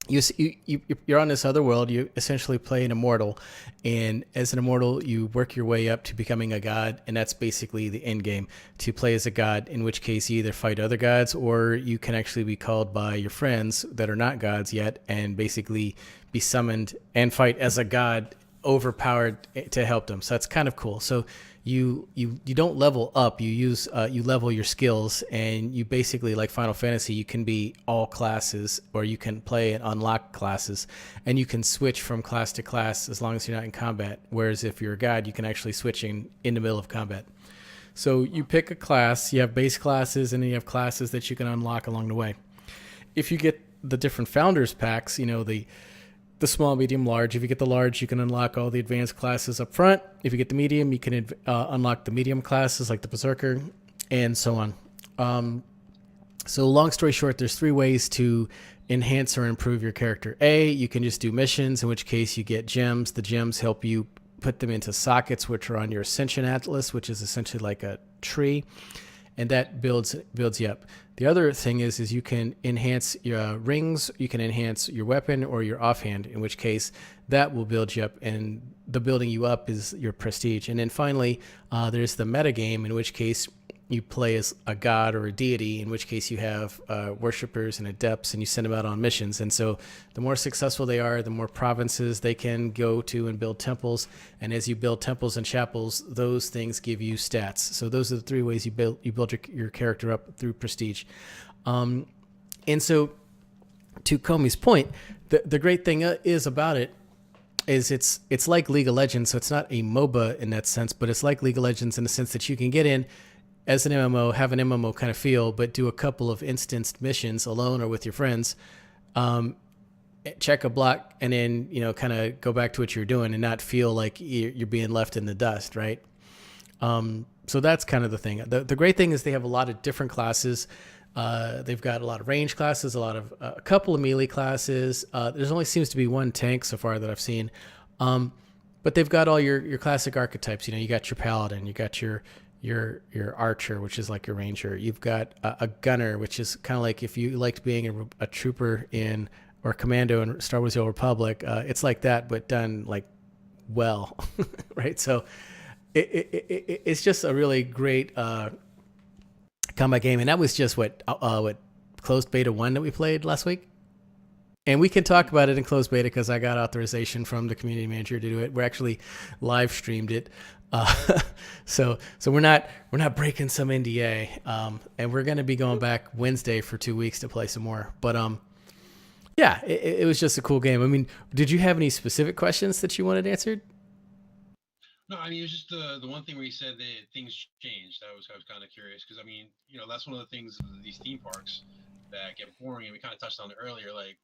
you're on this other world. You essentially play an immortal, and as an immortal, you work your way up to becoming a god, and that's basically the end game, to play as a god, in which case you either fight other gods or you can actually be called by your friends that are not gods yet and basically be summoned and fight as a god overpowered to help them. So that's kind of cool. So you don't level up. You level your skills, and you basically, like Final Fantasy, you can be all classes, or you can play and unlock classes, and you can switch from class to class as long as you're not in combat. Whereas if you're a god, you can actually switch in the middle of combat. So you pick a class. You have base classes, and then you have classes that you can unlock along the way. If you get the different founders packs, the small, medium, large. If you get the large, you can unlock all the advanced classes up front. If you get the medium, you can unlock the medium classes like the Berserker, and so on. So long story short, there's 3 ways to enhance or improve your character. A, you can just do missions, in which case you get gems. The gems help you put them into sockets, which are on your Ascension Atlas, which is essentially like a tree, and that builds you up. The other thing is you can enhance your rings, you can enhance your weapon or your offhand, in which case that will build you up, and the building you up is your prestige. And then finally, there's the meta game, in which case you play as a god or a deity, in which case you have worshippers and adepts, and you send them out on missions. And so the more successful they are, the more provinces they can go to and build temples. And as you build temples and chapels, those things give you stats. So those are the 3 ways you build your character up through prestige. And so, to Comey's point, the great thing is about it is it's like League of Legends. So it's not a MOBA in that sense, but it's like League of Legends in the sense that you can get in as an MMO, have an MMO kind of feel, but do a couple of instanced missions alone or with your friends, check a block, and then, kind of go back to what you're doing and not feel like you're being left in the dust, right? So that's kind of the thing. The great thing is they have a lot of different classes. They've got a lot of range classes, a couple of melee classes. There's only seems to be 1 tank so far that I've seen. But they've got all your classic archetypes. You got your paladin, you got your archer, which is like your ranger. You've got a gunner, which is kind of like if you liked being a trooper or commando in Star Wars: The Old Republic. It's like that, but done like well, right? So it's just a really great combat game, and that was just what closed beta 1 that we played last week. And we can talk about it in closed beta because I got authorization from the community manager to do it. We actually live streamed it. So we're not breaking some NDA, and we're going to be going back Wednesday for 2 weeks to play some more. But yeah, it was just a cool game. I mean, did you have any specific questions that you wanted answered? No, I mean, it was just the one thing where you said that things changed. I was kind of curious because, I mean, that's one of the things of these theme parks that get boring, and we kind of touched on it earlier. Like,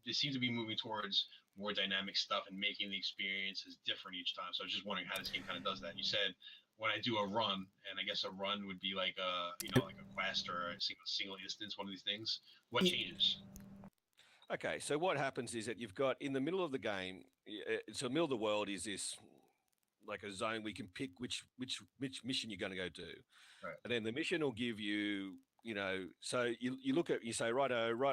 they seem to be moving towards more dynamic stuff and making the experiences different each time. So I was just wondering how this game kind of does that. You said when I do a run, and I guess a run would be like like a quest or a single instance, one of these things. What changes? Okay, so what happens is that you've got in the middle of the game, so the middle of the world is this like a zone we can pick which mission you're going to go do, Right. and then the mission will give you, so you look at, you say, right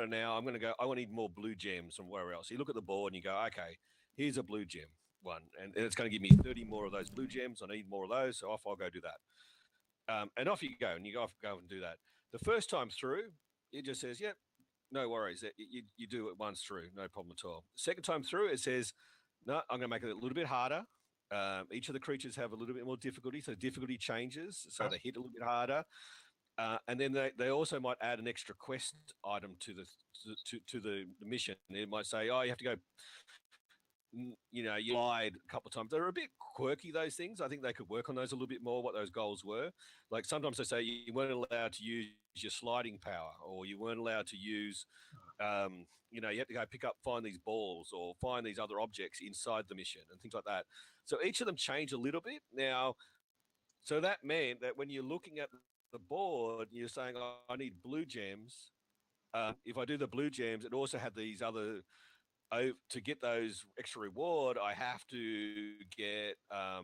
now I'm going to go, I want to need more blue gems from where else. You look at the board and you go, okay, here's a blue gem one, and it's going to give me 30 more of those blue gems. I need more of those, so off I'll go do that. And off you go, and you go and do that. The first time through, it just says, yep, no worries. You do it once through, no problem at all. Second time through, it says, no, I'm going to make it a little bit harder. Each of the creatures have a little bit more difficulty, so difficulty changes, so they hit a little bit harder. And then they also might add an extra quest item to the mission. It might say, oh, you have to go, you lied a couple of times. They're a bit quirky, those things. I think they could work on those a little bit more, what those goals were. Like sometimes they say you weren't allowed to use your sliding power, or you weren't allowed to use, you have to go find these balls or find these other objects inside the mission and things like that. So each of them change a little bit. Now, so that meant that when you're looking at the board, you're saying, oh, I need blue gems. If I do the blue gems, it also had these other, to get those extra reward, I have to get, I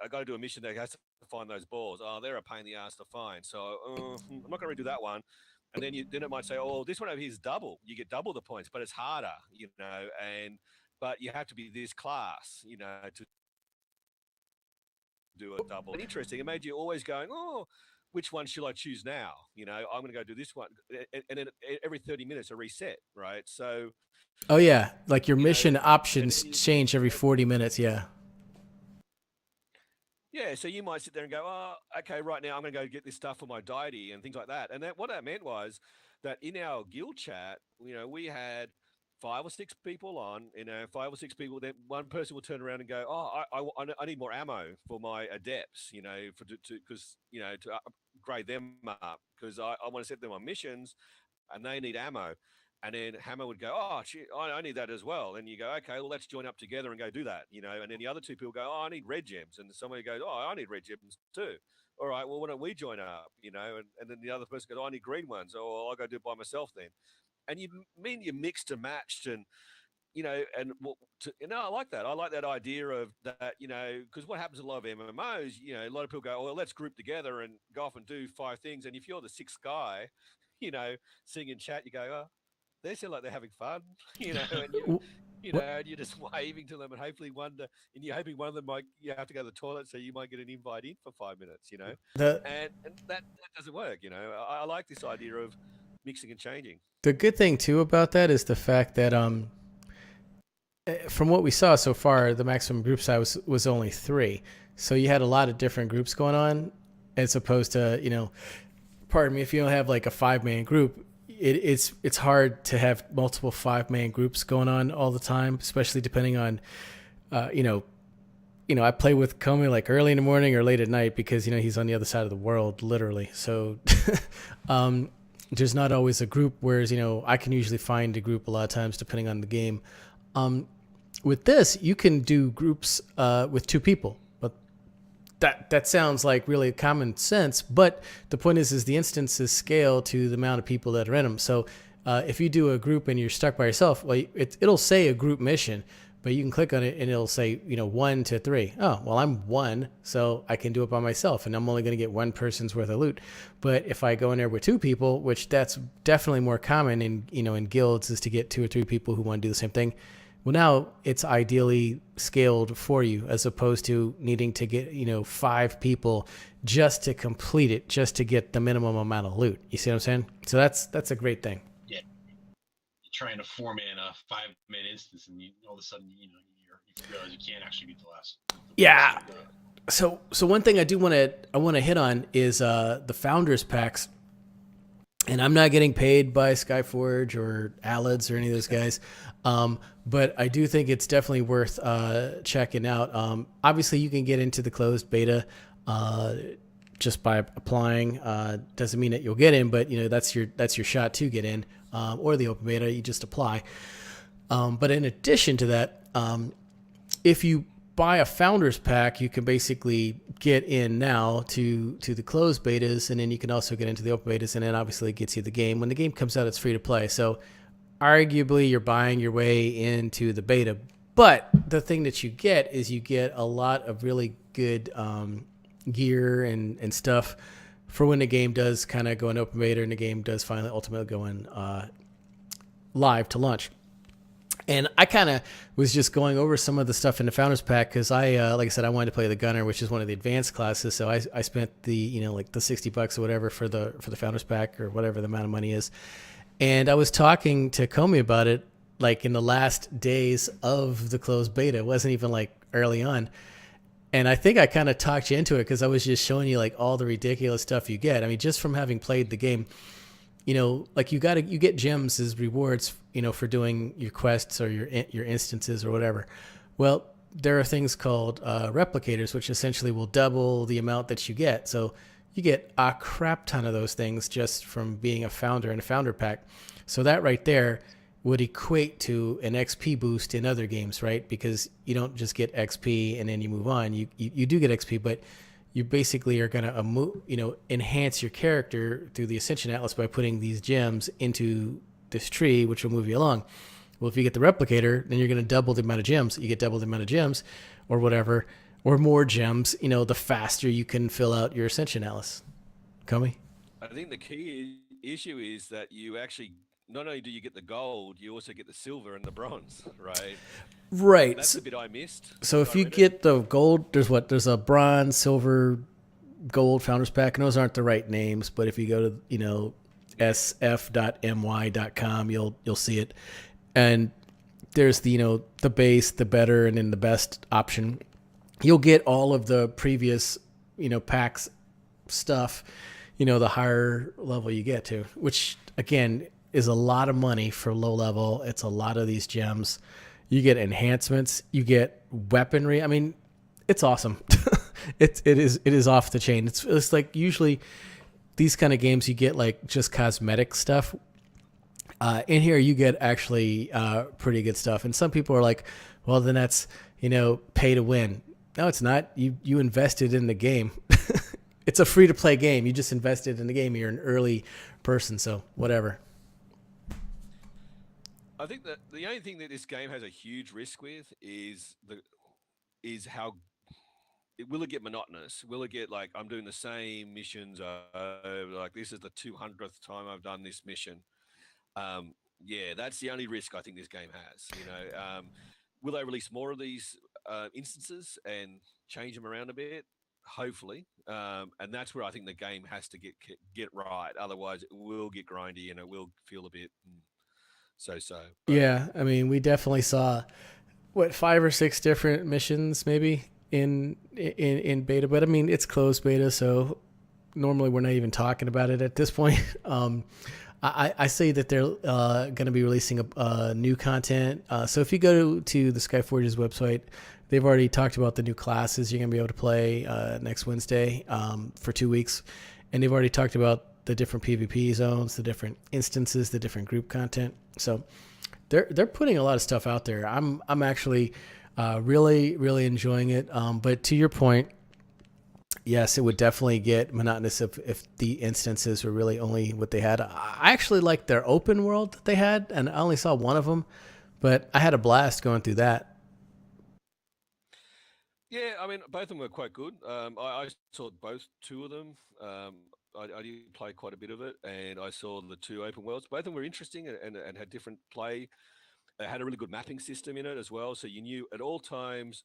got to do a mission that has to find those balls. Oh, they're a pain in the ass to find. So I'm not going to redo that one. And then then it might say, oh, this one over here is double. You get double the points, but it's harder, but you have to be this class, to do a double. Interesting. It made you always going, oh, which one should I choose now? I'm going to go do this one, and then every 30 minutes a reset, right? So Oh yeah, like your mission and options change every 40 minutes. Yeah. yeah, so you might sit there and go, oh, okay, right now I'm going to go get this stuff for my deity and things like that. And what that meant was that in our guild chat, we had 5 or 6 people on, 5 or 6 people. Then one person will turn around and go, oh, I need more ammo for my adepts, for because to upgrade them up because I want to set them on missions and they need ammo. And then Hammer would go, oh, shit, I need that as well. And you go, okay, well, let's join up together and go do that, And then the other 2 people go, oh, I need red gems. And somebody goes, oh, I need red gems too. All right, well, why don't we join up, And then the other person goes, oh, I need green ones. Oh, well, I'll go do it by myself then. And you mixed and matched and, I like that. I like that idea of that, because what happens in a lot of MMOs, a lot of people go, oh, well, let's group together and go off and do 5 things. And if you're the 6th guy, seeing in chat, you go, oh, they sound like they're having fun, and and you're just waving to them, and hopefully and you're hoping one of them might you have to go to the toilet, so you might get an invite in for 5 minutes, The and that doesn't work, I like this idea of mixing and changing. the good thing too about that is the fact that from what we saw so far, the maximum group size was only 3. So you had a lot of different groups going on, as opposed to pardon me, if you don't have like a 5-man group, it's hard to have multiple 5-man groups going on all the time, especially depending on I play with Comey like early in the morning or late at night because he's on the other side of the world, literally. So there's not always a group, whereas I can usually find a group a lot of times depending on the game. With this, you can do groups with 2 people, but that sounds like really common sense. But the point is the instances scale to the amount of people that are in them. So if you do a group and you're stuck by yourself, well, it'll say a group mission, but you can click on it and it'll say 1 to 3. Oh, well, I'm 1, so I can do it by myself, and I'm only going to get 1 person's worth of loot. But if I go in there with 2 people, which that's definitely more common in guilds, is to get 2 or 3 people who want to do the same thing. Well, now it's ideally scaled for you, as opposed to needing to get 5 people just to complete it, just to get the minimum amount of loot. You see what I'm saying? So that's a great thing. Yeah, you're trying to 4-man a 5-man instance, and all of a sudden you realize you can't actually beat the last. Yeah. So one thing I want to hit on is the founders packs. And I'm not getting paid by Skyforge or Alids or any of those guys. But I do think it's definitely worth checking out. Obviously, you can get into the closed beta just by applying. Doesn't mean that you'll get in, but that's your shot to get in. Or the open beta, you just apply. But in addition to that, if you buy a founders pack, you can basically get in now to the closed betas, and then you can also get into the open betas, and then obviously it gets you the game. When the game comes out, it's free to play. So arguably you're buying your way into the beta. But the thing that you get is you get a lot of really good gear and stuff for when the game does kind of go in open beta and the game does finally ultimately go in live to launch. And I kind of was just going over some of the stuff in the Founders Pack because like I said, I wanted to play the Gunner, which is one of the advanced classes. So I spent the like the $60 or whatever for the Founders Pack or whatever the amount of money is. And I was talking to Comey about it like in the last days of the closed beta. It wasn't even like early on. And I think I kind of talked you into it because I was just showing you like all the ridiculous stuff you get. I mean, just from having played the game. Like you get gems as rewards, for doing your quests or your instances or whatever. Well, there are things called replicators, which essentially will double the amount that you get. So you get a crap ton of those things just from being a founder in a founder pack. So that right there would equate to an XP boost in other games, right? Because you don't just get XP and then you move on. You do get XP, but you basically are going to enhance your character through the Ascension Atlas by putting these gems into this tree, which will move you along. Well, if you get the replicator, then you're going to double the amount of gems. You get double the amount of gems or whatever, or more gems, the faster you can fill out your Ascension Atlas. Comey? I think the key issue is that you actually, not only do you get the gold, you also get the silver and the bronze, right? Right. That's the bit I missed. So if you get the gold, there's a bronze, silver, Gold Founders Pack, and those aren't the right names, but if you go to sf.my.com, you'll see it. And there's the base, the better, and then the best option. You'll get all of the previous packs stuff, the higher level you get to, which again is a lot of money for low level. It's a lot of these gems. You get enhancements, you get weaponry. I mean, it's awesome. It is off the chain. It's like usually these kind of games you get like just cosmetic stuff. In here you get actually pretty good stuff. And some people are like, well, then that's pay to win. No, it's not. You invested in the game. It's a free to play game. You just invested in the game. You're an early person, so whatever. I think that the only thing that this game has a huge risk with is how will it get monotonous? Will it get like I'm doing the same missions? Like this is the 200th time I've done this mission. Yeah, that's the only risk I think this game has. Will they release more of these instances and change them around a bit? Hopefully, and that's where I think the game has to get right. Otherwise, it will get grindy and it will feel a bit so. But Yeah, I mean, we definitely saw what 5 or 6 different missions maybe in beta, but I mean it's closed beta, so normally we're not even talking about it at this point. I say that they're going to be releasing a new content. So if you go to the Skyforge's website, they've already talked about the new classes you're going to be able to play next Wednesday for 2 weeks, and they've already talked about the different PvP zones, the different instances, the different group content. So they're putting a lot of stuff out there. I'm actually really enjoying it. But to your point, yes, it would definitely get monotonous if the instances were really only what they had. I actually liked their open world that they had, and I only saw one of them, but I had a blast going through that. yeah, I mean both of them were quite good. I saw both two of them. I did play quite a bit of it, and I saw the two open worlds. Both of them were interesting and had different play. They had a really good mapping system in it as well, so you knew at all times.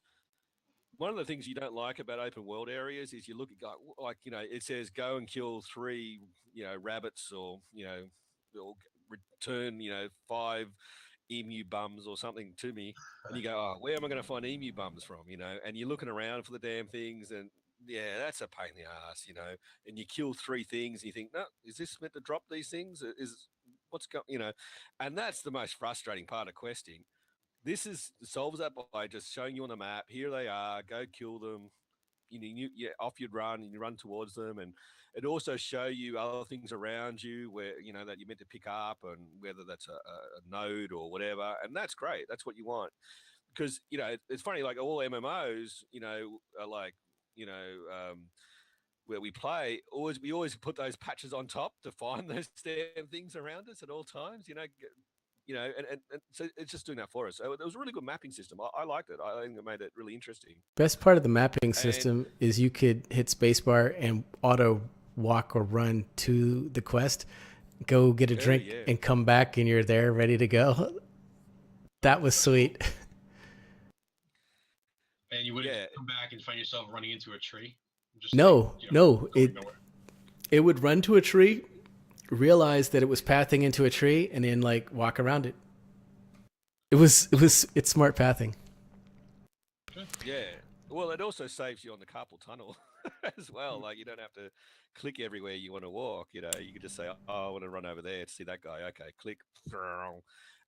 One of the things you don't like about open world areas is you look at like it says go and kill 3 rabbits or return 5 emu bums or something to me, and you go, oh, where am I going to find emu bums from? And you're looking around for the damn things, and yeah, that's a pain in the ass. And you kill 3 things, and you think, no, is this meant to drop these things? Is what's going, and that's the most frustrating part of questing. This is solves that by just showing you on the map. Here they are. Go kill them. Off you'd run and you run towards them, and it also show you other things around you where that you're meant to pick up, and whether that's a node or whatever. And that's great. That's what you want because it's funny. Like all MMOs, are like you know. Where we play, we always put those patches on top to find those damn things around us at all times. And so it's just doing that for us. So it was a really good mapping system. I liked it. I think it made it really interesting. Best part of the mapping And system is you could hit spacebar and auto walk or run to the quest, go get a drink, yeah, and come back, and you're there ready to go. That was That's cool. sweet. And you wouldn't yeah, come back and find yourself running into a tree, just like No, no, going it nowhere. it would run to a tree, realize that it was pathing into a tree, and then like walk around it. It's smart pathing. Good. yeah. Well, it also saves you on the carpal tunnel as well. Like you don't have to click everywhere you want to walk. You can just say, "Oh, I want to run over there to see that guy." Okay, click.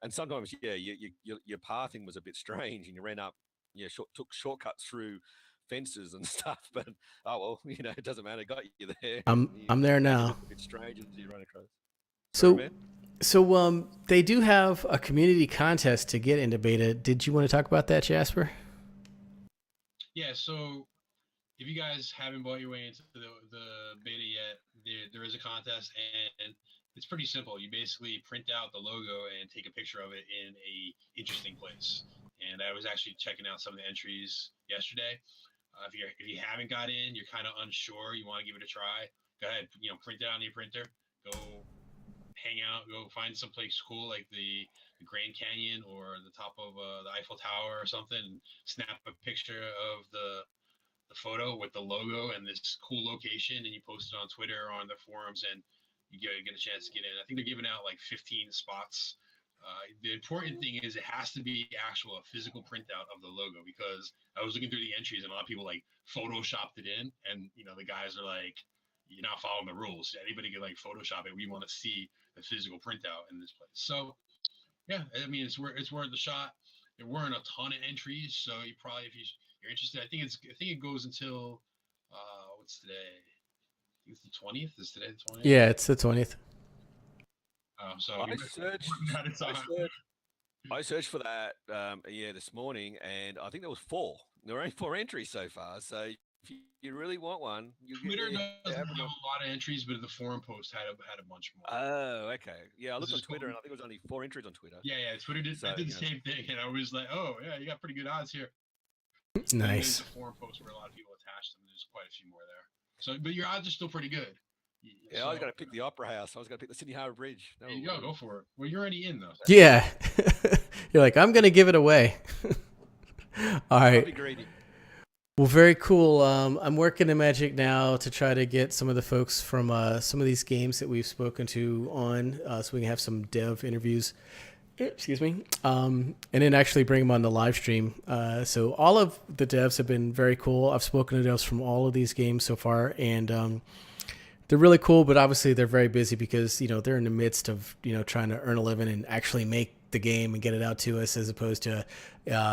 And sometimes, yeah, your pathing was a bit strange, and you ran up, took shortcuts through fences and stuff. But oh well, it doesn't matter. Got you there, and I'm there made you now. look a bit strange as you run across. Sorry, So man. they do have a community contest to get into beta. Did you want to talk about that, Jasper? Yeah. So if you guys haven't bought your way into the beta yet, there is a contest, and it's pretty simple. You basically print out the logo and take a picture of it in a interesting place. And I was actually checking out some of the entries yesterday. If you haven't got in, you're kind of unsure, you want to give it a try. Go ahead, print it on your printer. Go hang out. Go find someplace cool like the Grand Canyon or the top of the Eiffel Tower or something. And snap a picture of the photo with the logo and this cool location, and you post it on Twitter or on the forums, and you get a chance to get in. I think they're giving out like 15 spots. The important thing is it has to be actual a physical printout of the logo, because I was looking through the entries and a lot of people like photoshopped it in, and the guys are like, you're not following the rules. Anybody can like Photoshop it. We want to see the physical printout in this place. So yeah, I mean it's worth the shot. There weren't a ton of entries, so you probably, if you're interested, I think it goes until what's today? I think it's the 20th. Is today the 20th? Yeah, it's the 20th. So I searched for that this morning, and I think there was 4. There were only 4 entries so far. So if you really want one, Twitter doesn't have a lot of entries, but the forum post had a bunch more. Oh, okay. Yeah, I looked on Twitter, and I think it was only 4 entries on Twitter. Yeah, Twitter did the same thing, and I was like, oh yeah, you got pretty good odds here. Nice. The forum post where a lot of people attached them. There's quite a few more there. So, but your odds are still pretty good. Yeah, I was going to pick the Opera House. I was going to pick the Sydney Harbour Bridge. There you go for it. Well, you're already in, though. Yeah. You're like, I'm going to give it away. All right. I'll be greedy. Well, very cool. I'm working in Magic now to try to get some of the folks from some of these games that we've spoken to on, so we can have some dev interviews. Excuse me. And then actually bring them on the live stream. So all of the devs have been very cool. I've spoken to devs from all of these games so far, and they're really cool, but obviously they're very busy because, they're in the midst of, trying to earn a living and actually make the game and get it out to us, as opposed to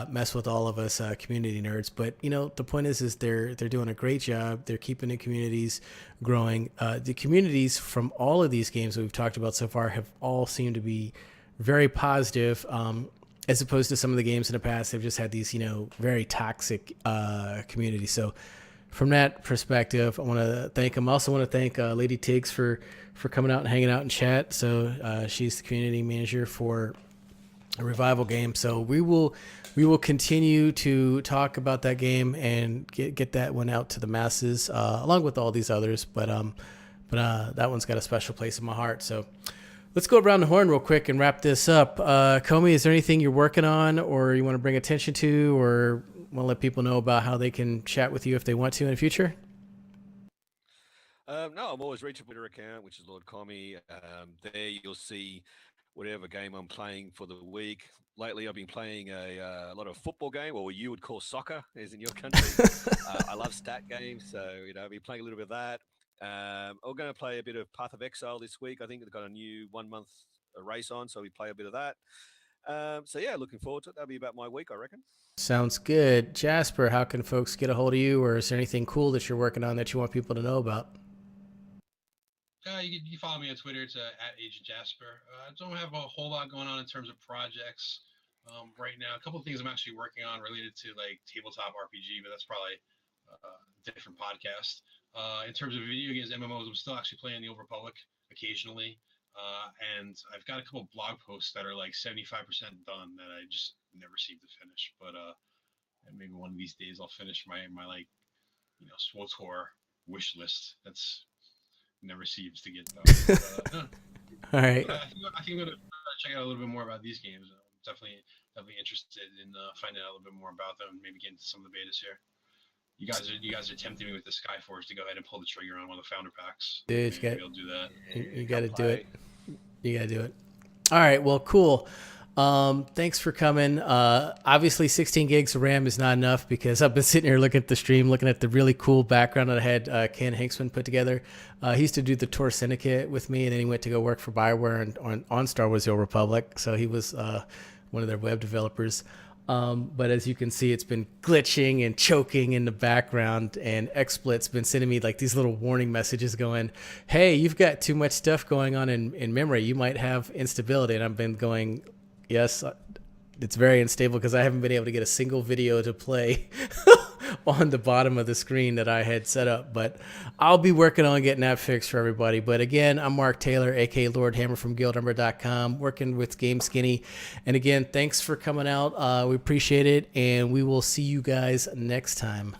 mess with all of us community nerds. But, the point is they're doing a great job. They're keeping the communities growing. The communities from all of these games that we've talked about so far have all seemed to be very positive, as opposed to some of the games in the past. They've just had these, very toxic communities. So from that perspective, I want to thank them. I also want to thank Lady Tiggs for coming out and hanging out in chat. So she's the community manager for a Revival game. So we will continue to talk about that game and get that one out to the masses, along with all these others. But that one's got a special place in my heart. So let's go around the horn real quick and wrap this up. Comey, is there anything you're working on or you want to bring attention to, or want to let people know about how they can chat with you if they want to in the future? No, I'm always reachable Twitter account, which is Lord Comey. There you'll see whatever game I'm playing for the week. Lately, I've been playing a lot of football game, or what you would call soccer, as in your country. I love stat games, so I've been playing a little bit of that. I'm going to play a bit of Path of Exile this week. I think they've got a new 1 month race on, so we play a bit of that. So yeah, looking forward to it. That'll be about my week, I reckon. Sounds good. Jasper, how can folks get a hold of you, or is there anything cool that you're working on that you want people to know about? You follow me on Twitter. It's @Agent Jasper. I don't have a whole lot going on in terms of projects right now. A couple of things I'm actually working on related to like tabletop RPG, but that's probably a different podcast. In terms of video games, MMOs, I'm still actually playing the Old Republic occasionally. And I've got a couple of blog posts that are like 75% done that I just never seem to finish. But maybe one of these days I'll finish my like, SWTOR wish list. That's never seems to get done. All right. I think I'm going to check out a little bit more about these games. I'm definitely interested in finding out a little bit more about them and maybe get into some of the betas here. You guys are tempting me with the Skyforge to go ahead and pull the trigger on one of the founder packs. Dude, maybe I'll do that. You got to do it. You got to do it. All right. Well, cool. Thanks for coming. Obviously 16 gigs of RAM is not enough because I've been sitting here looking at the stream, looking at the really cool background that I had Ken Hanksman put together. He used to do the Tor Syndicate with me, and then he went to go work for BioWare on Star Wars: The Old Republic. So he was one of their web developers. But as you can see, it's been glitching and choking in the background, and XSplit's been sending me like these little warning messages going, hey, you've got too much stuff going on in memory. You might have instability. And I've been going, yes, it's very unstable because I haven't been able to get a single video to play on the bottom of the screen that I had set up. But I'll be working on getting that fixed for everybody. But again, I'm Mark Taylor, aka Lord Hammer from GuildUmbra.com, working with Game Skinny. And again, thanks for coming out. We appreciate it, and we will see you guys next time.